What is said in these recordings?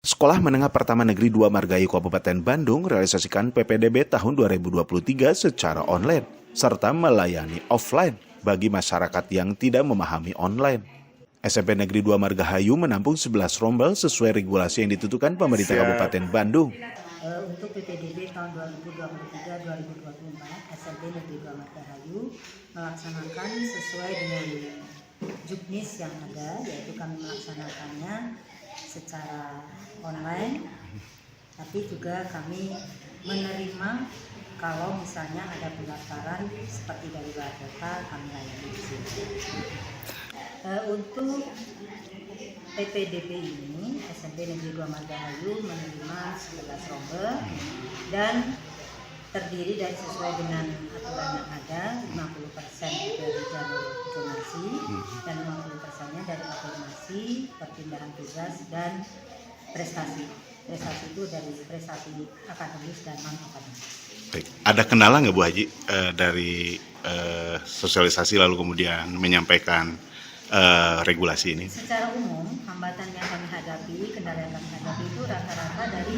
Sekolah Menengah Pertama Negeri 2 Margahayu Kabupaten Bandung realisasikan PPDB tahun 2023 secara online, serta melayani offline bagi masyarakat yang tidak memahami online. SMP Negeri 2 Margahayu menampung 11 rombel sesuai regulasi yang ditentukan pemerintah Kabupaten Bandung. Untuk PPDB tahun 2023-2024, SMP Negeri 2 Margahayu melaksanakan sesuai dengan juknis yang ada, yaitu kami melaksanakannya secara online, tapi juga kami menerima kalau misalnya ada pendaftaran seperti dari luar kota, kami layani di sini. Untuk PPDB ini, SMP Negeri 2 Margahayu menerima 11 rombel dan terdiri dari sesuai dengan aturan yang ada, 50% dari jalur zonasi dan 50%-nya dari afirmasi, perpindahan tugas, dan prestasi. Prestasi itu dari prestasi akademis dan non-akademis. Baik. Ada kendala nggak Bu Haji dari sosialisasi lalu kemudian menyampaikan regulasi ini? Secara umum, hambatan yang kami hadapi, kendala yang kami hadapi itu rata-rata dari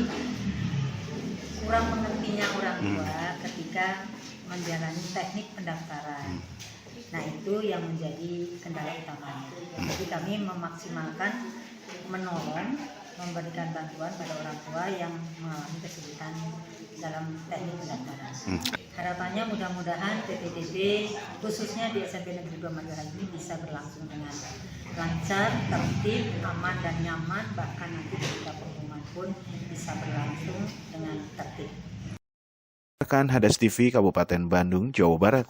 kurang mengertinya orang tua ketika menjalani teknik pendaftaran. Nah, itu yang menjadi kendala utamanya. Jadi kami memaksimalkan menolong, memberikan bantuan pada orang tua yang mengalami kesulitan dalam teknik pendaftaran. Harapannya mudah-mudahan PPDB khususnya di SMP Negeri 2 Margahayu ini bisa berlangsung dengan lancar, tertib, aman dan nyaman, bahkan nanti ketika pengumuman pun bisa berlangsung dengan tertib. Rekan Hadas TV Kabupaten Bandung, Jawa Barat.